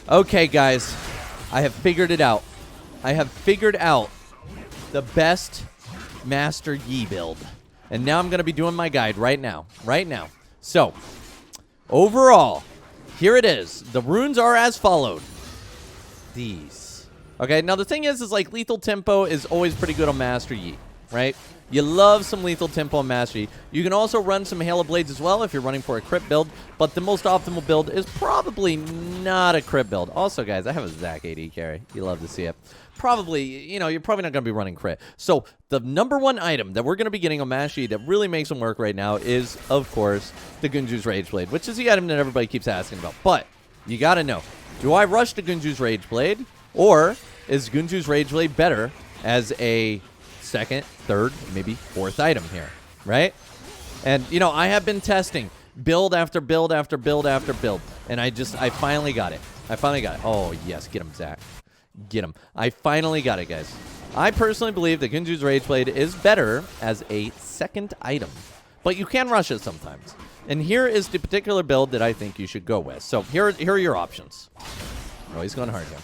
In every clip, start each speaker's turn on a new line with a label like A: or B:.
A: Okay, guys. I have figured it out. I have figured out the best Master Yi build. And now I'm going to be doing my guide right now. Right now. So, overall, here it is. The runes are as followed. These. Okay, now the thing is like lethal tempo is always pretty good on Master Yi, right? You love some lethal tempo on Master Yi. You can also run some Hail of Blades as well if you're running for a crit build, but the most optimal build is probably not a crit build. Also, guys, I have a Zac AD carry. You love to see it. Probably, you know, you're probably not going to be running crit. So the number one item that we're going to be getting on Master Yi that really makes them work right now is, of course, the Gunju's Rage Blade, which is the item that everybody keeps asking about. But you got to know, do I rush the Gunju's Rage Blade, or is Gunju's Rage Blade better as a second, third, maybe fourth item here, right? And, you know, I have been testing build after build after build after build, and I finally got it. I finally got it. Oh, yes, get him, Zac. Get him. I finally got it, guys. I personally believe that Gunju's Rage Blade is better as a second item, but you can rush it sometimes. And here is the particular build that I think you should go with. So here are your options. Oh, he's going hard here.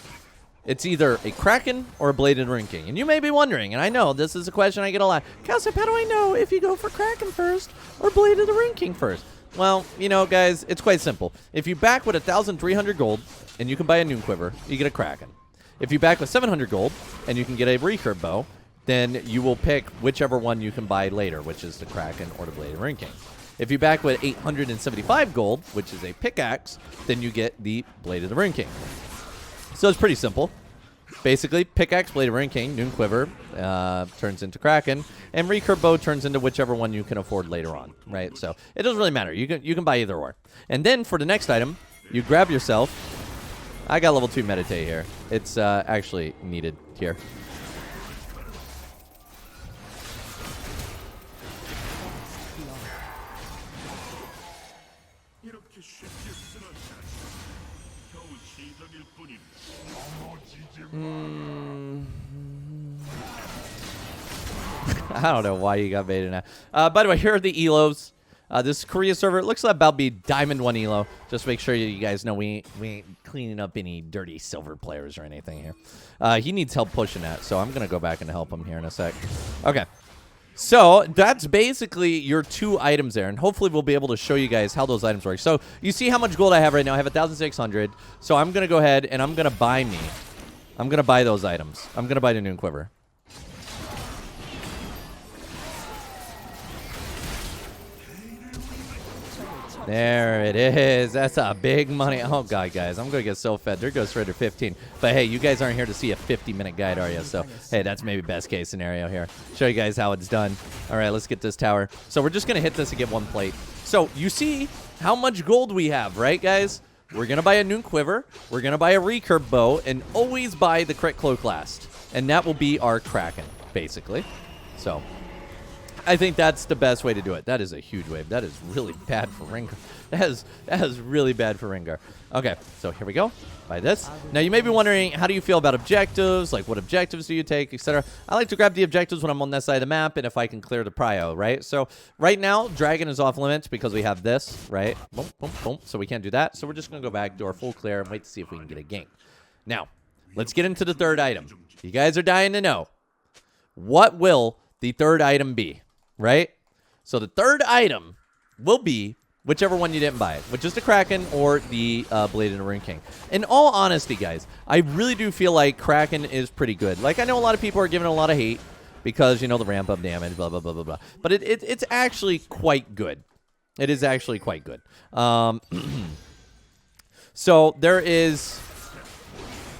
A: It's either a Kraken or a Bladed Ruin King. And you may be wondering, and I know this is a question I get a lot. Cowsep, how do I know if you go for Kraken first or Bladed Ruin King first? Well, you know, guys, it's quite simple. If you back with 1,300 gold and you can buy a Noon Quiver, you get a Kraken. If you back with 700 gold and you can get a recurve bow, then you will pick whichever one you can buy later, which is the Kraken or the Bladed Ruin King. If you back with 875 gold, which is a pickaxe, then you get the Blade of the Ruin King. So it's pretty simple. Basically, pickaxe, Blade of Ruin King, Noon Quiver turns into Kraken, and recurve bow turns into whichever one you can afford later on, right? So it doesn't really matter. You can buy either or. And then for the next item, you grab yourself. I got level 2 meditate here. It's actually needed here. I don't know why you got baited now. By the way, here are the elos. This Korea server, it looks like about to be Diamond 1 elo. Just make sure you guys know we ain't cleaning up any dirty silver players or anything here. He needs help pushing that, so I'm going to go back and help him here in a sec. Okay. So that's basically your 2 items there, and hopefully we'll be able to show you guys how those items work. So you see how much gold I have right now. I have 1,600. So I'm going to go ahead and I'm going to buy I'm going to buy those items. I'm going to buy the Noon Quiver. There it is. That's a big money. Oh, God, guys. I'm going to get so fed. There goes Trader 15. But, hey, you guys aren't here to see a 50-minute guide, are you? So, hey, that's maybe best case scenario here. Show you guys how it's done. All right, let's get this tower. So we're just going to hit this and get 1 plate. So you see how much gold we have, right, guys? We're going to buy a Noon Quiver. We're going to buy a recurve bow. And always buy the crit cloak last. And that will be our Kraken, basically. So I think that's the best way to do it. That is a huge wave. That is really bad for Rengar. That is really bad for Rengar. Okay, so here we go. Buy this. Now, you may be wondering, how do you feel about objectives? Like, what objectives do you take, etc.? I like to grab the objectives when I'm on that side of the map and if I can clear the prio, right? So right now, Dragon is off limits because we have this, right? Boom, boom, boom. So we can't do that. So we're just going to go back, do our full clear, and wait to see if we can get a gank. Now, let's get into the third item. You guys are dying to know. What will the third item be? Right? So the third item will be whichever one you didn't buy, which is the Kraken or the Bladed Ruin King. In all honesty, guys, I really do feel like Kraken is pretty good. Like, I know a lot of people are giving it a lot of hate because, you know, the ramp-up damage, blah, blah, blah, blah, blah. But it's actually quite good. It is actually quite good. So there is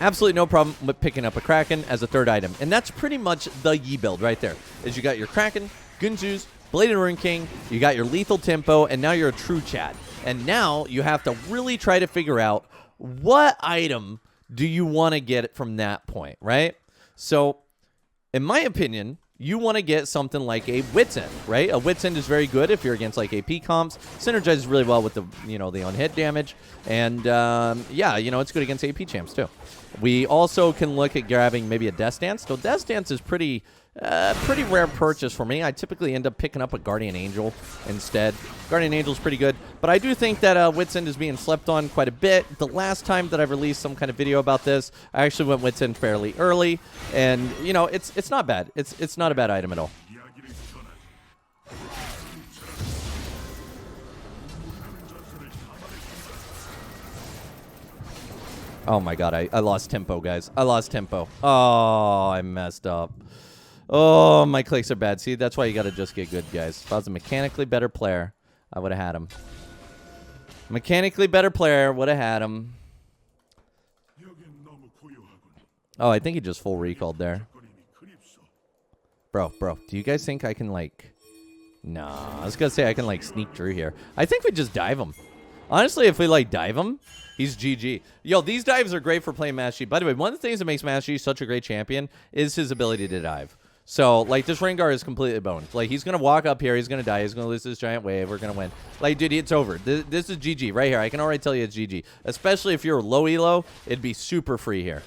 A: absolutely no problem with picking up a Kraken as a third item. And that's pretty much the Yi build right there. Is you got your Kraken, Gunju's, Bladed Ruin King, you got your lethal tempo, and now you're a true Chad. And now you have to really try to figure out what item do you want to get from that point, right? So, in my opinion, you want to get something like a Wit's End, right? A Wit's End is very good if you're against like AP comps. Synergizes really well with the, you know, the on-hit damage. And, yeah, you know, it's good against AP champs too. We also can look at grabbing maybe a Death Dance. So Death Dance is pretty pretty rare purchase for me. I typically end up picking up a Guardian Angel instead. Guardian Angel's pretty good, but I do think that Wits End is being slept on quite a bit. The last time that I've released some kind of video about this, I actually went Wits End fairly early, and you know, it's not bad. It's not a bad item at all. Oh my god, I lost tempo, guys. I lost tempo. Oh, I messed up. Oh, my clicks are bad. See, that's why you gotta just get good, guys. If I was a mechanically better player, I would have had him. Mechanically better player, would have had him. Oh, I think he just full recalled there. Bro, do you guys think I can, like... Nah, I was gonna say I can, like, sneak through here. I think we just dive him. Honestly, if we, like, dive him, he's GG. Yo, these dives are great for playing Master Yi. By the way, one of the things that makes Master Yi such a great champion is his ability to dive. So, like, this Rengar is completely boned. Like, he's going to walk up here. He's going to die. He's going to lose this giant wave. We're going to win. Like, dude, it's over. This is GG right here. I can already tell you it's GG. Especially if you're low elo, it'd be super free here.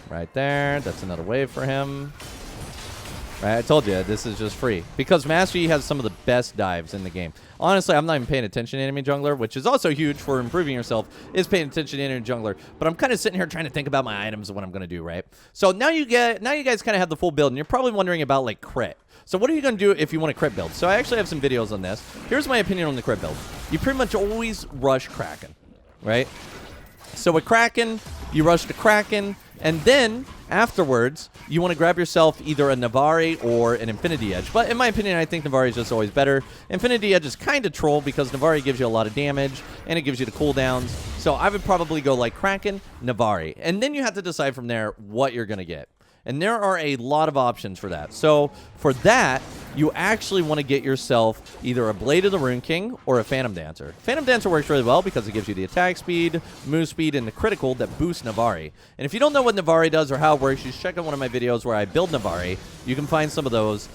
A: Right there. That's another wave for him. Right, I told you, this is just free. Because Master Yi has some of the best dives in the game. Honestly, I'm not even paying attention to enemy jungler, which is also huge for improving yourself, is paying attention to enemy jungler. But I'm kind of sitting here trying to think about my items and what I'm going to do, right? So now you guys kind of have the full build, and you're probably wondering about, like, crit. So what are you going to do if you want a crit build? So I actually have some videos on this. Here's my opinion on the crit build. You pretty much always rush Kraken, right? So with Kraken, you rush the Kraken, and then afterwards, you want to grab yourself either a Navari or an Infinity Edge. But in my opinion, I think Navari is just always better. Infinity Edge is kind of troll because Navari gives you a lot of damage, and it gives you the cooldowns. So I would probably go like Kraken, Navari. And then you have to decide from there what you're going to get. And there are a lot of options for that. So for that, you actually want to get yourself either a Blade of the Rune King or a Phantom Dancer. Phantom Dancer works really well because it gives you the attack speed, move speed, and the critical that boosts Navari. And if you don't know what Navari does or how it works, you should check out one of my videos where I build Navari. You can find some of those,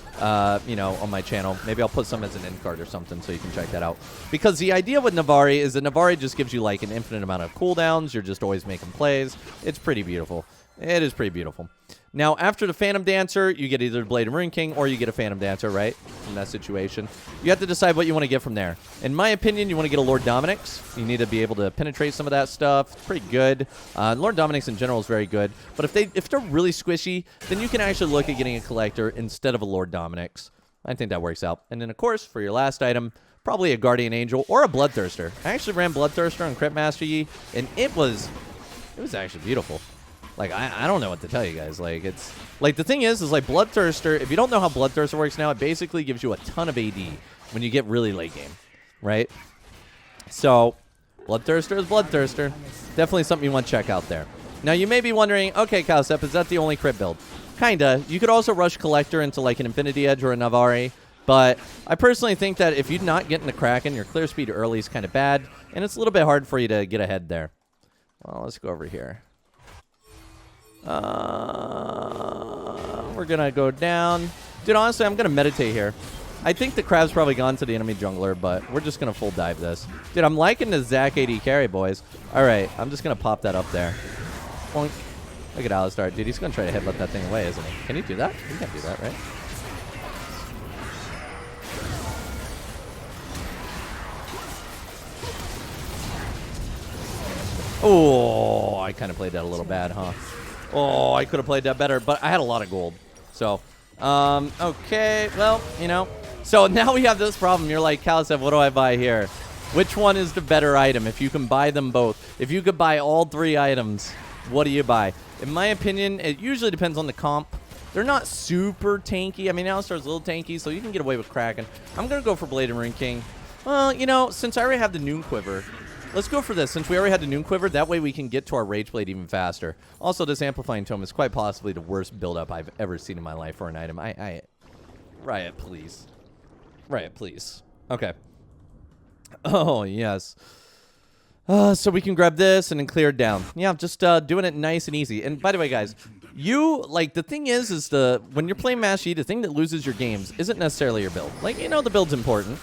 A: you know, on my channel. Maybe I'll put some as an end card or something so you can check that out. Because the idea with Navari is that Navari just gives you like an infinite amount of cooldowns. You're just always making plays. It's pretty beautiful. It is pretty beautiful. Now, after the Phantom Dancer, you get either the Blade of Rune King or you get a Phantom Dancer, right? In that situation. You have to decide what you want to get from there. In my opinion, you want to get a Lord Dominik's. You need to be able to penetrate some of that stuff. It's pretty good. Lord Dominik's in general is very good. But if they're really squishy, then you can actually look at getting a Collector instead of a Lord Dominik's. I think that works out. And then, of course, for your last item, probably a Guardian Angel or a Bloodthirster. I actually ran Bloodthirster on Crit Master Yi, and it was actually beautiful. Like, I don't know what to tell you guys. Like, it's... Like, the thing is like, Bloodthirster... If you don't know how Bloodthirster works now, it basically gives you a ton of AD when you get really late game. Right? So, Bloodthirster is Bloodthirster. Definitely something you want to check out there. Now, you may be wondering, okay, Cowsep, is that the only crit build? Kinda. You could also rush Collector into, like, an Infinity Edge or a Navari. But I personally think that if you're not getting the Kraken, your clear speed early is kind of bad. And it's a little bit hard for you to get ahead there. Well, let's go over here. We're gonna go down. Dude, honestly, I'm gonna meditate here. I think the crab's probably gone to the enemy jungler, but we're just gonna full dive this. Dude, I'm liking the Zac AD carry, boys. Alright, I'm just gonna pop that up there. Boink. Look at Alistar. Dude, he's gonna try to headbutt that thing away, isn't he? Can he do that? He can't do that, right? Oh, I kind of played that a little bad, huh? Oh, I could have played that better, but I had a lot of gold. So, okay, well, you know. So now we have this problem. You're like, Cowsep, what do I buy here? Which one is the better item? If you can buy them both. If you could buy all three items, what do you buy? In my opinion, it usually depends on the comp. They're not super tanky. I mean, Alistar's a little tanky, so you can get away with Kraken. I'm going to go for Blade and Rune King. Well, you know, since I already have the Noon Quiver, let's go for this. Since we already had the Noon Quiver, that way we can get to our Rage Blade even faster. Also, this Amplifying Tome is quite possibly the worst build-up I've ever seen in my life for an item. Riot, please. Riot, please. Okay. Oh, yes. So we can grab this and then clear it down. Yeah, just doing it nice and easy. And by the way, guys, like, the thing is when you're playing Master Yi, the thing that loses your games isn't necessarily your build. Like, the build's important,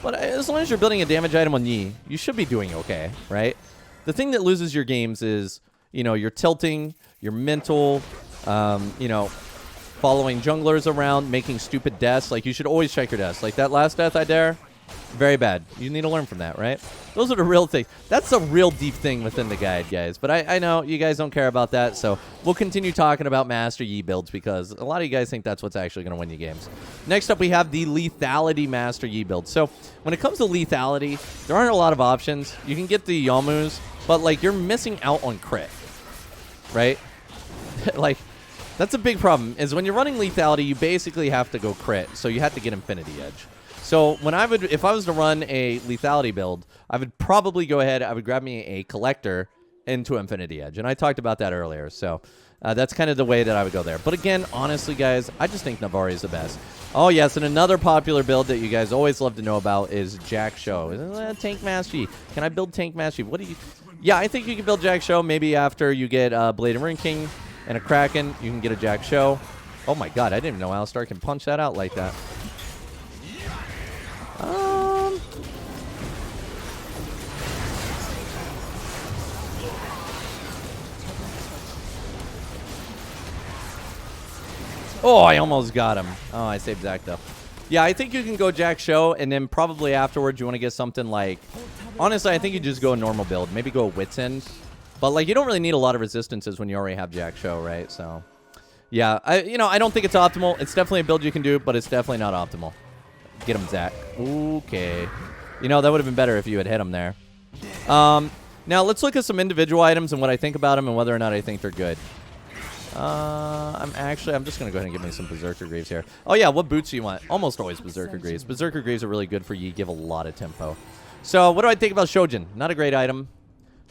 A: but as long as you're building a damage item on Yi, you should be doing okay, right? The thing that loses your games is, your tilting, your mental, following junglers around, making stupid deaths. Like, you should always check your deaths. Like, that last death I dare, very bad. You need to learn from that, right? Those are the real things. That's a real deep thing within the guide, guys. But I know you guys don't care about that, so we'll continue talking about Master Yi builds because a lot of you guys think that's what's actually going to win you games. Next up, we have the Lethality Master Yi build. So when it comes to Lethality, there aren't a lot of options. You can get the Yamus, but, like, you're missing out on crit, right? Like, that's a big problem, is when you're running Lethality, you basically have to go crit, so you have to get Infinity Edge. So if I was to run a Lethality build, I would probably go ahead, I would grab me a Collector into Infinity Edge, and I talked about that earlier, so that's kind of the way that I would go there. But again, honestly, guys, I just think Navari is the best. Oh, yes, and another popular build that you guys always love to know about is Jack Show. Tank Master Yi. Can I build Tank Master Yi? What do you... Yeah, I think you can build Jack Show maybe after you get Blade and Ring King and a Kraken. You can get a Jack Show. Oh, my God, I didn't even know Alistar can punch that out like that. Oh, I almost got him. Oh, I saved Zach, though. Yeah, I think you can go Jack Show, and then probably afterwards you want to get something like... Honestly, I think you just go a normal build. Maybe go a Wit's End. But, like, you don't really need a lot of resistances when you already have Jack Show, right? So, yeah. I don't think it's optimal. It's definitely a build you can do, but it's definitely not optimal. Get him, Zach. Okay. That would have been better if you had hit him there. Now, let's look at some individual items and what I think about them and whether or not I think they're good. I'm just going to go ahead and give me some Berserker Greaves here. Oh, yeah, what boots do you want? Almost always Berserker Greaves. Berserker Greaves are really good for Yi, give a lot of tempo. So, what do I think about Shojin? Not a great item.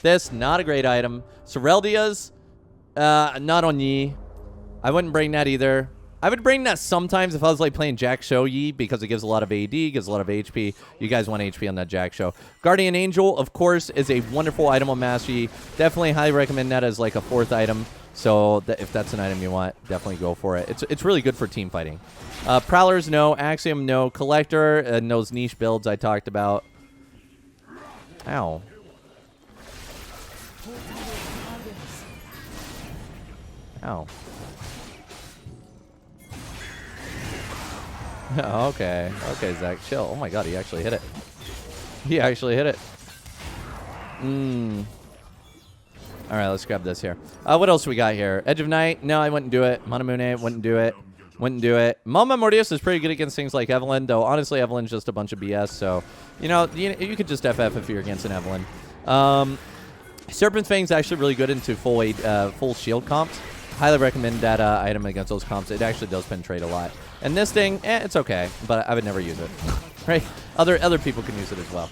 A: This, not a great item. Sereldia's, not on Yi. I wouldn't bring that either. I would bring that sometimes if I was, like, playing Jack Show Yi because it gives a lot of AD, gives a lot of HP. You guys want HP on that Jack Show. Guardian Angel, of course, is a wonderful item on Master Yi. Definitely highly recommend that as, like, a 4th item. So if that's an item you want, definitely go for it. It's really good for team fighting. Prowlers, no. Axiom, no. Collector, and those niche builds I talked about. Ow. Ow. Okay. Okay, Zach, chill. Oh my God, he actually hit it. He actually hit it. All right, let's grab this here. What else we got here? Edge of Night. No, I wouldn't do it. Manamune, wouldn't do it. Wouldn't do it. Mama Mordius is pretty good against things like Evelyn, though honestly, Evelyn's just a bunch of BS, so, you could just FF if you're against an Evelyn. Serpent's Fang's actually really good into full shield comps. Highly recommend that item against those comps. It actually does penetrate a lot. And this thing, it's okay, but I would never use it. Right? Other people can use it as well.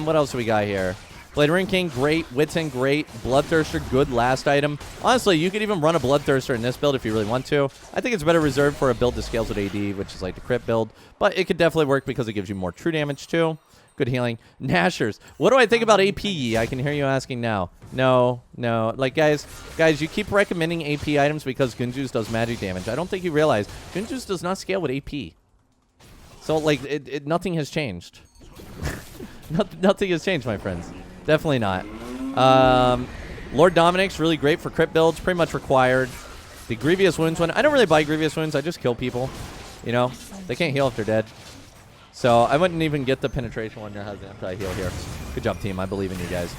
A: What else do we got here? Blade Ring King, great. Wit's End, great. Bloodthirster, good last item. Honestly, you could even run a Bloodthirster in this build if you really want to. I think it's better reserved for a build that scales with AD, which is like the crit build. But it could definitely work because it gives you more true damage too. Good healing. Nashers. What do I think about AP? I can hear you asking now. No. Like, guys, you keep recommending AP items because Gunju's does magic damage. I don't think you realize Gunju's does not scale with AP. So, like, nothing has changed. Nothing has changed, my friends. Definitely not. Lord Dominic's really great for crit builds. Pretty much required. The Grievous Wounds one. I don't really buy Grievous Wounds. I just kill people. They can't heal if they're dead. So I wouldn't even get the penetration one that has anti-heal here. Good job, team. I believe in you guys.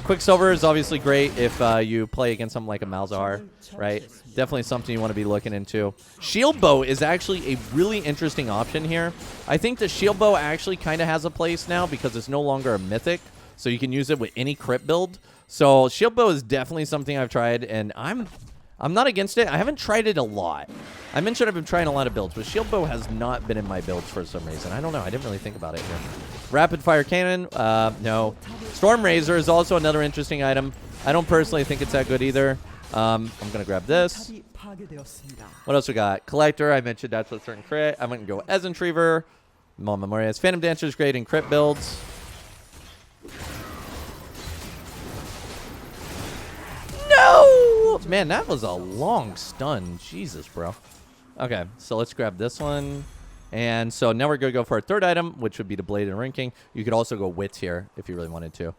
A: Quicksilver is obviously great if you play against something like a Malzahar, right? Definitely something you want to be looking into. Shield Bow is actually a really interesting option here. I think the Shield Bow actually kind of has a place now because it's no longer a mythic, so you can use it with any crit build. So Shield Bow is definitely something I've tried, and I'm not against it. I haven't tried it a lot. I mentioned I've been trying a lot of builds, but Shield Bow has not been in my builds for some reason. I don't know. I didn't really think about it here. Rapid Fire Cannon, no. Storm Razor is also another interesting item. I don't personally think it's that good either. I'm going to grab this. What else we got? Collector, I mentioned that's with certain crit. I'm going to go Ezentriever. Mama Morias. Phantom Dancer is great in crit builds. No! Man, that was a long stun. Jesus, bro. Okay, so let's grab this one. And so now we're going to go for our third item, which would be the Blade and Ring King. You could also go Wits here if you really wanted to.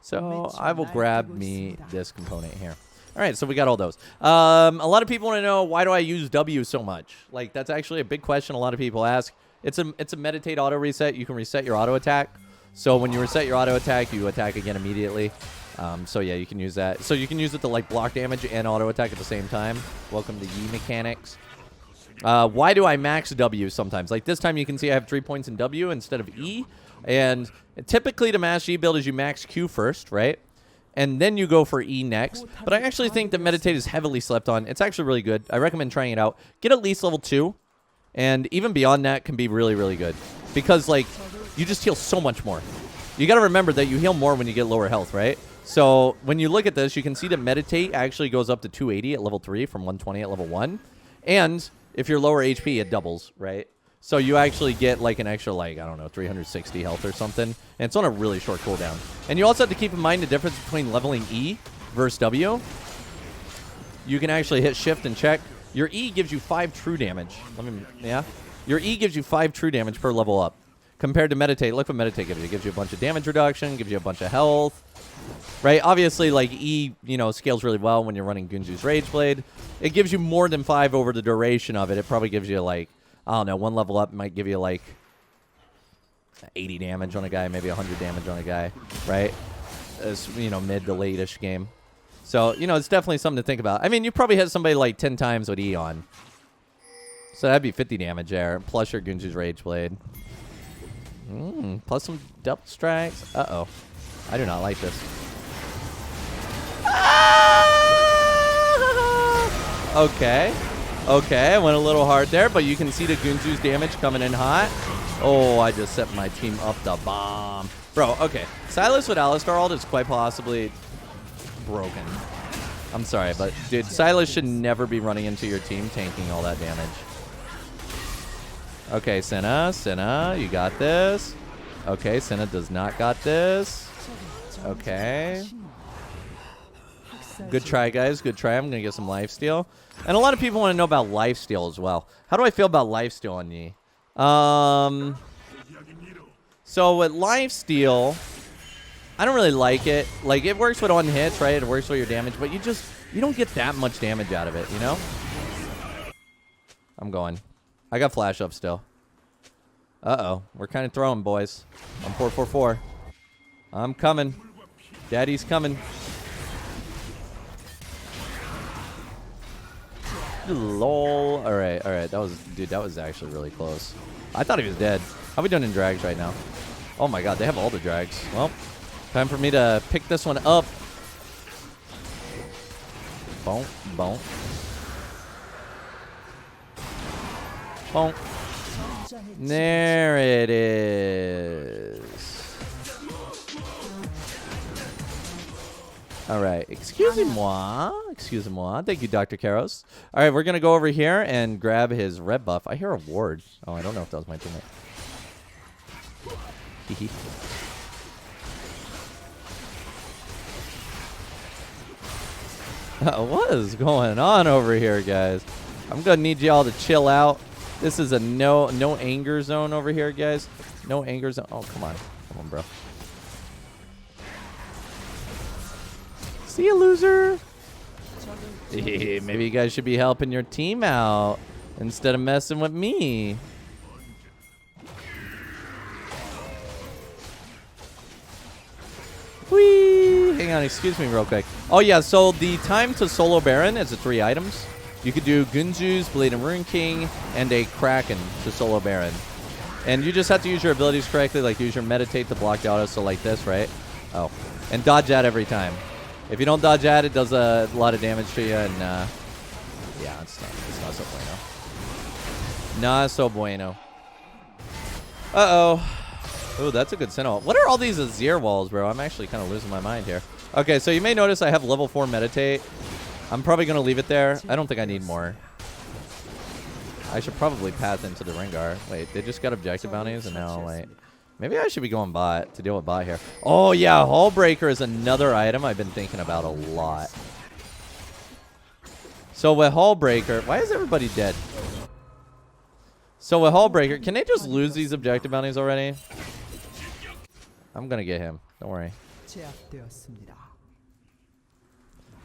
A: So I will grab me this component here. All right, so we got all those. A lot of people want to know, why do I use W so much? Like, that's actually a big question a lot of people ask. It's a meditate auto reset. You can reset your auto attack. So when you reset your auto attack, you attack again immediately. So yeah, you can use that. So you can use it to like block damage and auto attack at the same time. Welcome to Yi mechanics. Why do I max W sometimes? Like this time you can see I have 3 points in W instead of E. And typically the max E build is you max Q first, right? And then you go for E next. But I actually think that Meditate is heavily slept on. It's actually really good. I recommend trying it out. Get at least level 2. And even beyond that can be really, really good. Because, like, you just heal so much more. You got to remember that you heal more when you get lower health, right? So when you look at this, you can see that Meditate actually goes up to 280 at level 3 from 120 at level 1. And if you're lower HP, it doubles, right? So you actually get like an extra, like, I don't know, 360 health or something. And it's on a really short cooldown. And you also have to keep in mind the difference between leveling E versus W. You can actually hit shift and check. Your E gives you 5 true damage. Your E gives you 5 true damage per level up. Compared to Meditate, look what Meditate gives you. It gives you a bunch of damage reduction, gives you a bunch of health. Right? Obviously, like, E, you know, scales really well when you're running Gunju's Rage Blade. It gives you more than 5 over the duration of it. It probably gives you, like, I don't know, 1 level up might give you, like, 80 damage on a guy, maybe 100 damage on a guy, right? As, you know, mid to late-ish game. So, you know, it's definitely something to think about. I mean, you probably hit somebody, like, 10 times with E on. So that'd be 50 damage there, plus your Gunju's Rage Blade. Plus some double strikes. Uh-oh. I do not like this. Okay. Okay, I went a little hard there, but you can see the Gunju's damage coming in hot. Oh, I just set my team up the bomb. Bro, okay. Silas with Alistar ult is quite possibly broken. I'm sorry, but, dude, Silas should never be running into your team tanking all that damage. Okay, Senna, you got this. Okay, Senna does not got this. Okay. Good try, guys. Good try. I'm going to get some lifesteal. And a lot of people want to know about lifesteal as well. How do I feel about lifesteal on Yi? So with lifesteal, I don't really like it. Like, it works with on hits, right? It works with your damage, but you don't get that much damage out of it, you know? I'm going. I got flash up still. Uh-oh. We're kind of throwing, boys. I'm 4-4-4. I'm coming. Daddy's coming. Lol. Alright, alright. That was actually really close. I thought he was dead. How are we doing in drags right now? Oh my god, they have all the drags. Well, time for me to pick this one up. Boom, boom. Boom. There it is. All right. Excusez-moi. Excusez-moi. Thank you, Dr. Karos. All right, we're going to go over here and grab his red buff. I hear a ward. Oh, I don't know if that was my teammate. What is going on over here, guys? I'm going to need y'all to chill out. This is a no anger zone over here, guys. No anger zone. Oh, come on. Come on, bro. See you, loser. Maybe you guys should be helping your team out instead of messing with me. Whee! Hang on, excuse me real quick. Oh, yeah, so the time to solo Baron is 3 items. You could do Gunju's, Blade and Rune King, and a Kraken to solo Baron. And you just have to use your abilities correctly, like use your Meditate to block the auto, so like this, right? Oh. And dodge that every time. If you don't dodge that, it does a lot of damage to you, and yeah, it's not so bueno. Not so bueno. Uh-oh. Oh, that's a good Sentinel. What are all these Azir walls, bro? I'm actually kind of losing my mind here. Okay, so you may notice I have level 4 Meditate. I'm probably going to leave it there. I don't think I need more. I should probably path into the Rengar. Wait, they just got objective bounties, and now, like... Maybe I should be going bot to deal with bot here. Oh, yeah, Hull Breaker is another item I've been thinking about a lot. So with Hullbreaker, why is everybody dead? So with Hullbreaker, can they just lose these objective bounties already? I'm gonna get him. Don't worry.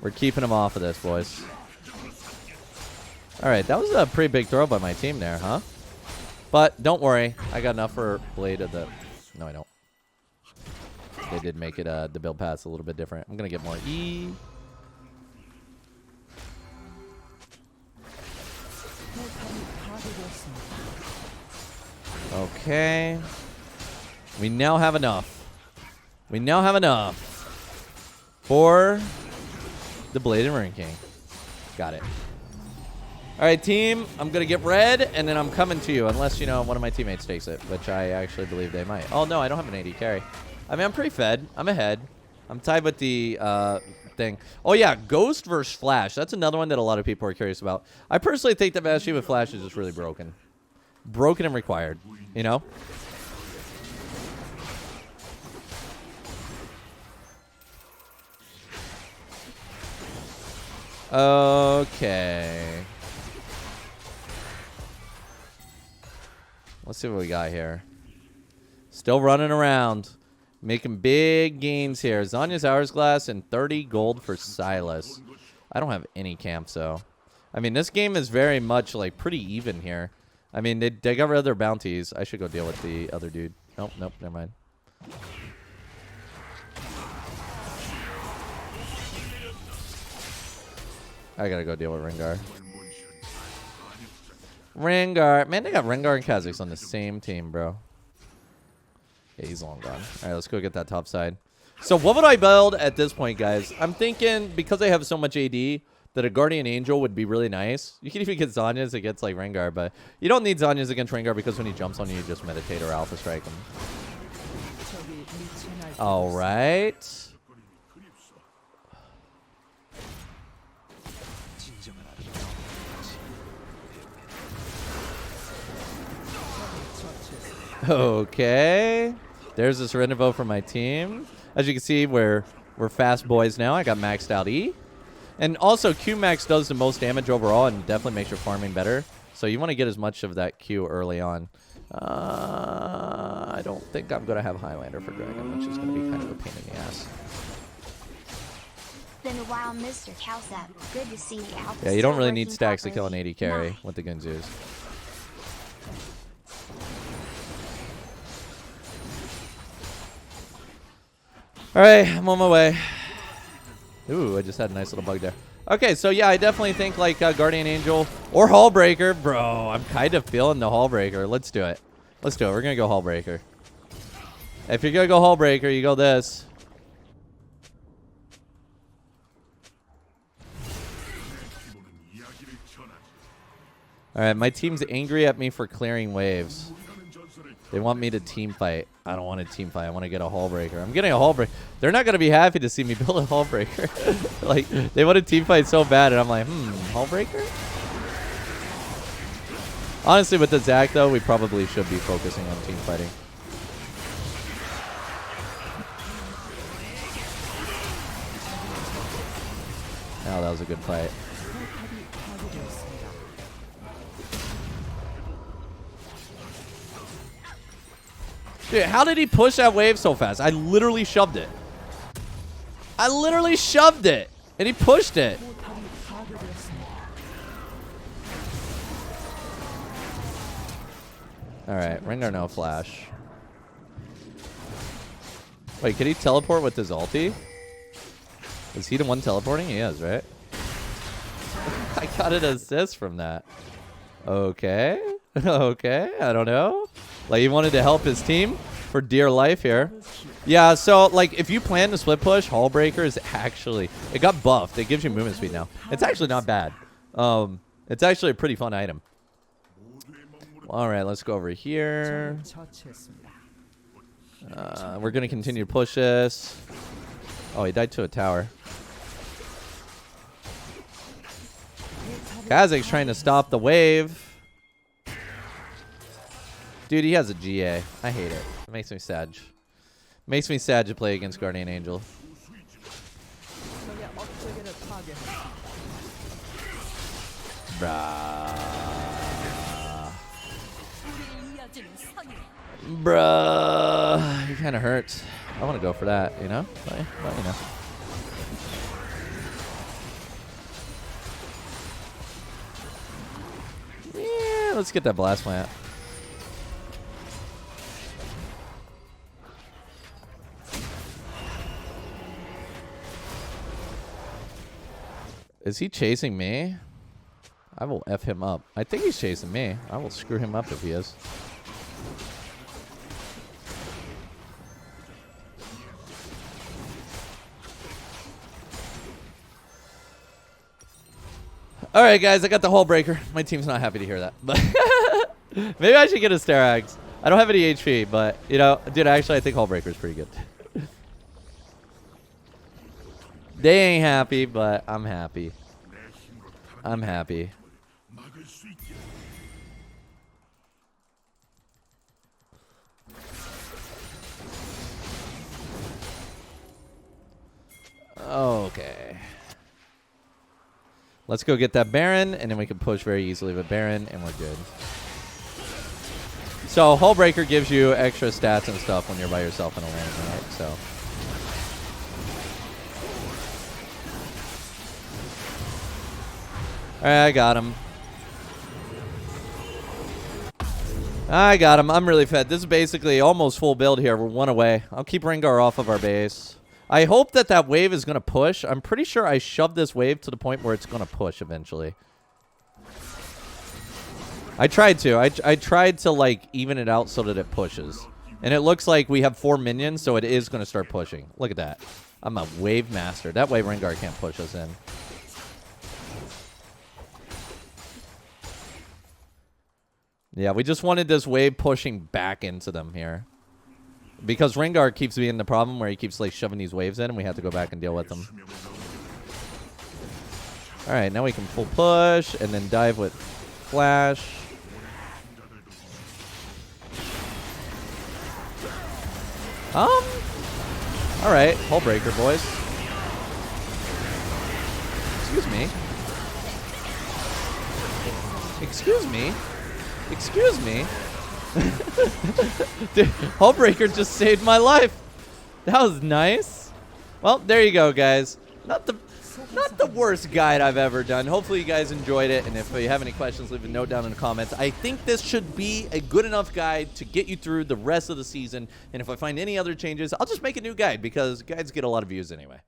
A: We're keeping him off of this, boys. All right, that was a pretty big throw by my team there, huh? But don't worry, I got enough for Blade of the... No, I don't. They did make it the build pass a little bit different. I'm gonna get more E. Okay. We now have enough. We now have enough for the Blade and Ring King. Got it. All right, team. I'm going to get red, and then I'm coming to you, unless, you know, one of my teammates takes it, which I actually believe they might. Oh, no, I don't have an AD carry. I mean, I'm pretty fed. I'm ahead. I'm tied with the thing. Oh, yeah, Ghost versus Flash. That's another one that a lot of people are curious about. I personally think that Mastery with Flash is just really broken. Broken and required, you know? Okay. Let's see what we got here. Still running around. Making big gains here. Zanya's Hourglass and 30 gold for Silas. I don't have any camps, though. I mean, this game is very much, like, pretty even here. I mean, they got rid of their bounties. I should go deal with the other dude. Nope, nope, never mind. I gotta go deal with Rengar. Rengar. Man, they got Rengar and Kha'Zix on the same team, bro. Yeah, he's long gone. All right, let's go get that top side. So what would I build at this point, guys? I'm thinking, because I have so much AD, that a Guardian Angel would be really nice. You can even get Zanya's against, like, Rengar, but you don't need Zanya's against Rengar because when he jumps on you, you just meditate or Alpha Strike him. All right. Okay. There's this surrender vote for my team. As you can see, we're fast boys now. I got maxed out E. And also, Q max does the most damage overall and definitely makes your farming better. So you want to get as much of that Q early on. I don't think I'm going to have Highlander for Dragon, which is going to be kind of a pain in the ass.
B: Been a while, Mr. Cowsep. Good to see you.
A: Yeah, you don't really need stacks to kill an 80 carry with the Gunzus. All right, I'm on my way. Ooh, I just had a nice little bug there. Okay, so yeah, I definitely think like Guardian Angel or Hullbreaker. Bro, I'm kind of feeling the Hullbreaker. Let's do it. Let's do it. We're going to go Hullbreaker. If you're going to go Hullbreaker, you go this. All right, my team's angry at me for clearing waves. They want me to team fight. I don't want to team fight. I want to get a Hullbreaker. I'm getting a Hullbreaker. They're not going to be happy to see me build a Hullbreaker. Like, they want to team fight so bad, and I'm like, Hullbreaker? Honestly, with the Zac, though, we probably should be focusing on team fighting. Oh, that was a good fight. Dude, how did he push that wave so fast? I literally shoved it. I literally shoved it. And he pushed it. Alright, Rengar no flash. Wait, can he teleport with his ulti? Is he the one teleporting? He is, right? I got an assist from that. Okay. Okay, I don't know. Like, he wanted to help his team for dear life here. Yeah, so, like, if you plan to split push, Hullbreaker is actually... It got buffed. It gives you movement speed now. It's actually not bad. It's actually a pretty fun item. All right, let's go over here. We're going to continue to push this. Oh, he died to a tower. Kha'Zix's trying to stop the wave. Dude, he has a GA. I hate it. It makes me sad. Makes me sad to play against Guardian Angel. Bruh. It kind of hurts. I want to go for that, you know? But you know. Yeah, let's get that blast plant. Is he chasing me? I will F him up. I think he's chasing me. I will screw him up if he is. All right, guys, I got the hull breaker. My team's not happy to hear that, but maybe I should get a Sterax. I don't have any HP, but you know, dude, actually, I think hull breaker is pretty good. They ain't happy, but I'm happy. I'm happy. Okay. Let's go get that Baron, and then we can push very easily with Baron, and we're good. So, Hull Breaker gives you extra stats and stuff when you're by yourself in a lane, right? So. Alright, I got him. I got him. I'm really fed. This is basically almost full build here. We're one away. I'll keep Rengar off of our base. I hope that that wave is going to push. I'm pretty sure I shoved this wave to the point where it's going to push eventually. I tried to. I tried to, like, even it out so that it pushes. And it looks like we have 4 minions, so it is going to start pushing. Look at that. I'm a wave master. That way Rengar can't push us in. Yeah, we just wanted this wave pushing back into them here. Because Rengar keeps being the problem where he keeps like shoving these waves in and we have to go back and deal with them. Alright, now we can full push and then dive with flash. Alright, hull breaker, boys. Excuse me. Excuse me. Excuse me. Dude, Hullbreaker just saved my life. That was nice. Well, there you go, guys. Not the worst guide I've ever done. Hopefully you guys enjoyed it, and if you have any questions, leave a note down in the comments. I think this should be a good enough guide to get you through the rest of the season, and if I find any other changes, I'll just make a new guide because guides get a lot of views anyway.